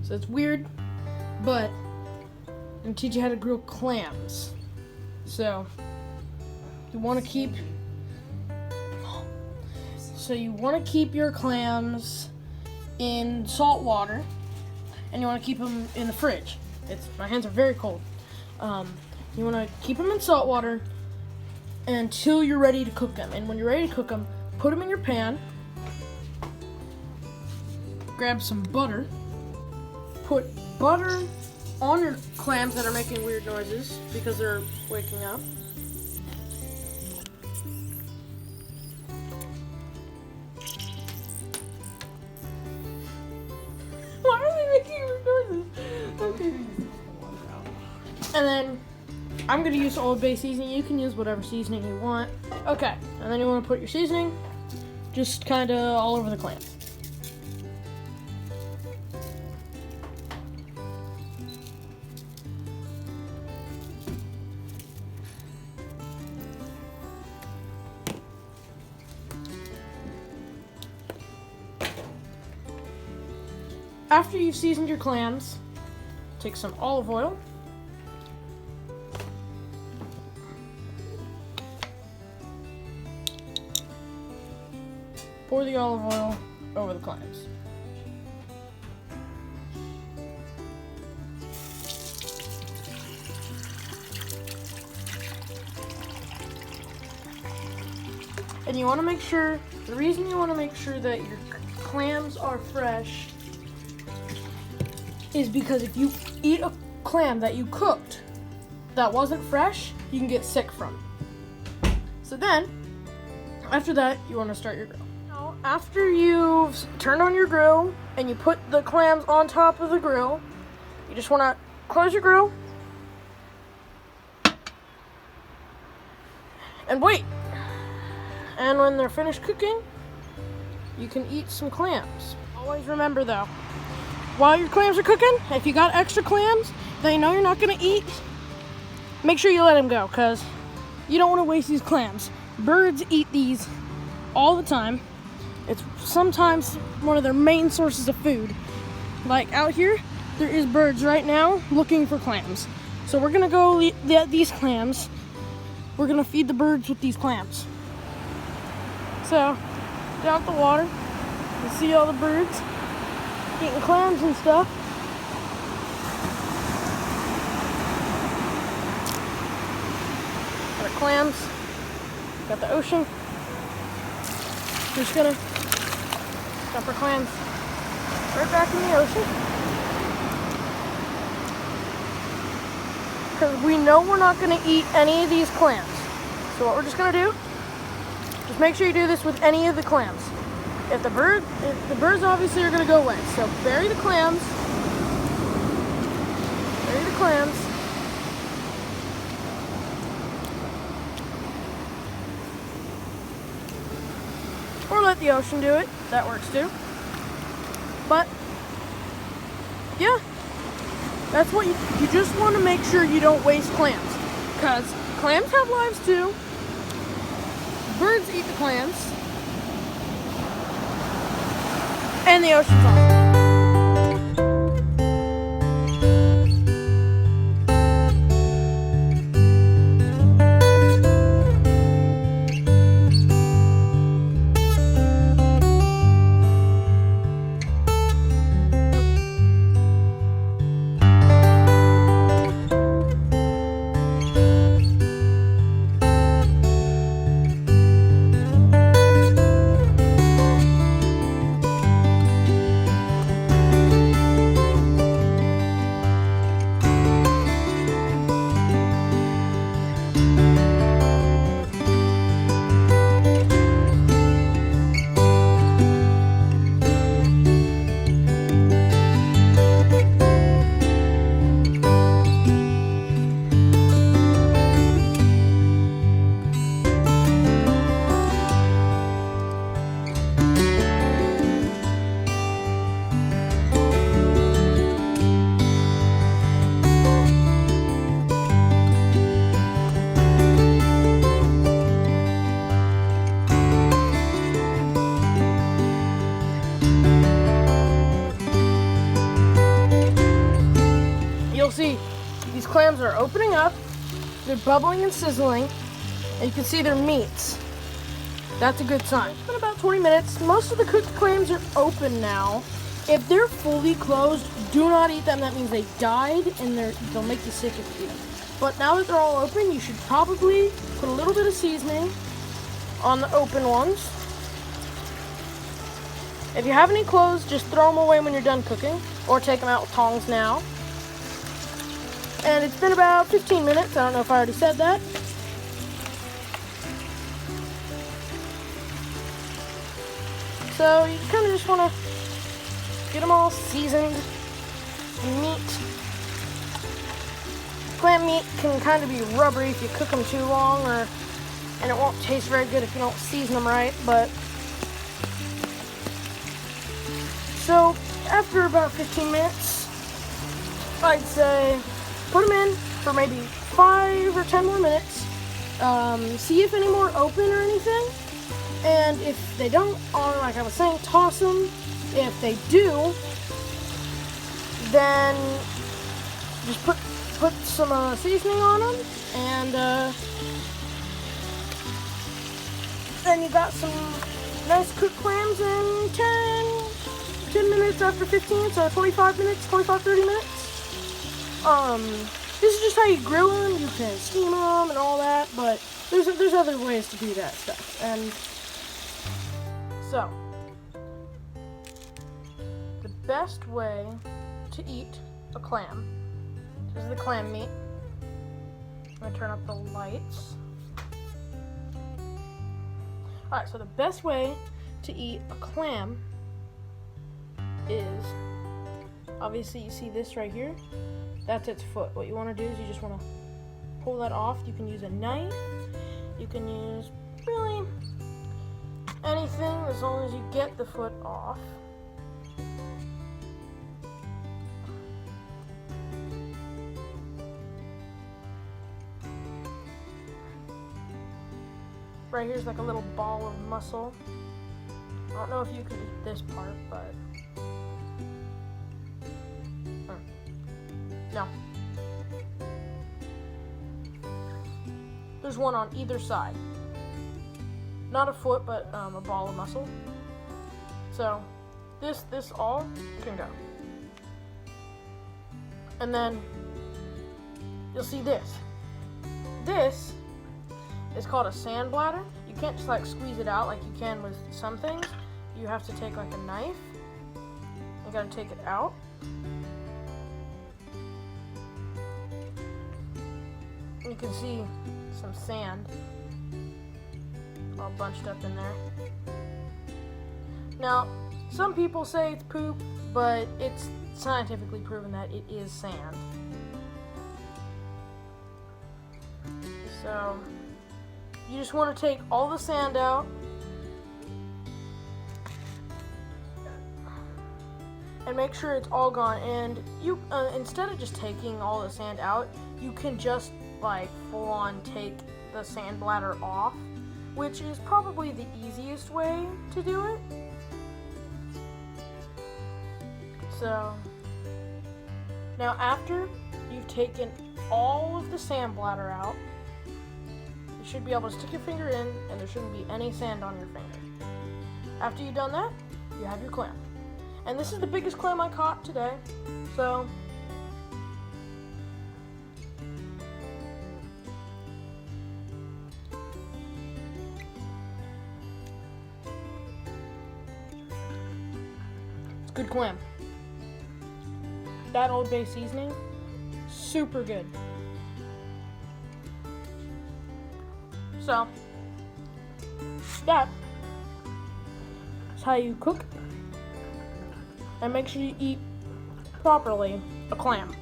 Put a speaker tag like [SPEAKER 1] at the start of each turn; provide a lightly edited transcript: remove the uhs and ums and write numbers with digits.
[SPEAKER 1] So it's weird, but I'm gonna teach you how to grill clams. So you want to keep your clams in salt water, and you want to keep them in the fridge. My hands are very cold. You want to keep them in salt water until you're ready to cook them. And when you're ready to cook them, put them in your pan. Grab some butter. Put butter on your clams that are making weird noises because they're waking up. Why are they making weird noises? Okay. And then I'm going to use Old Bay seasoning. You can use whatever seasoning you want. Okay. And then you want to put your seasoning just kind of all over the clam. After you've seasoned your clams, take some olive oil. Pour the olive oil over the clams. And you want to make sure, the reason you want to make sure that your clams are fresh is because if you eat a clam that you cooked that wasn't fresh, you can get sick from. So then, after that, you want to start your grill. Now, after you've turned on your grill and you put the clams on top of the grill, you just want to close your grill and wait. And when they're finished cooking, you can eat some clams. Always remember though, while your clams are cooking, if you got extra clams that you know you're not going to eat, make sure you let them go, because you don't want to waste these clams. Birds eat these all the time. It's sometimes one of their main sources of food. Like out here, there is birds right now looking for clams. So we're going to go get these clams. We're going to feed the birds with these clams. So, get out the water. You see all the birds eating clams and stuff. Got our clams. Got the ocean. We're just gonna dump our clams right back in the ocean. Because we know we're not gonna eat any of these clams. So what we're just gonna do, just make sure you do this with any of the clams. If the birds obviously are going to go away. So bury the clams. Bury the clams. Or let the ocean do it. That works too. But yeah, that's what you just want to make sure you don't waste clams, because clams have lives too. Birds eat the clams. And the ocean's awesome. you'll see these clams are opening up, they're bubbling and sizzling, and you can see their meats. That's a good sign. It's been about 20 minutes. Most of the cooked clams are open now. If they're fully closed, do not eat them. That means they died and they'll make you sick if you eat them. But now that they're all open, you should probably put a little bit of seasoning on the open ones. If you have any closed, just throw them away when you're done cooking, or take them out with tongs now. And it's been about 15 minutes. I don't know if I already said that. So you kind of just want to get them all seasoned. Meat. Clam meat can kind of be rubbery if you cook them too long, and it won't taste very good if you don't season them right. But so after about 15 minutes, I'd say put them in for maybe 5 or 10 more minutes. See if any more open or anything. And if they don't, like I was saying, toss them. If they do, then just put some seasoning on them, and then you got some nice cooked clams in 10 minutes after 15, so 25 minutes, 30 minutes. This is just how you grill them. You can steam them and all that, but there's other ways to do that stuff. And so, the best way to eat a clam, this is the clam meat. I'm going to turn up the lights. Alright, so the best way to eat a clam is, obviously you see this right here, that's its foot. What you want to do is you just want to pull that off. You can use a knife, you can use really anything as long as you get the foot off. Right here's like a little ball of muscle. I don't know if you can eat this part, but no. There's one on either side. Not a foot, but a ball of muscle. So this all can go. And then you'll see this. This is called a sand bladder. You can't just like squeeze it out like you can with some things. You have to take like a knife. You gotta take it out. You can see some sand all bunched up in there. Now, some people say it's poop, but it's scientifically proven that it is sand. So, you just want to take all the sand out and make sure it's all gone. And you, instead of just taking all the sand out, you can just like full on take the sand bladder off, which is probably the easiest way to do it. So now after you've taken all of the sand bladder out, you should be able to stick your finger in and there shouldn't be any sand on your finger. After you've done that, you have your clam. And this is the biggest clam I caught today, so good clam. That Old Bay seasoning, super good. So, that is how you cook and make sure you eat properly a clam.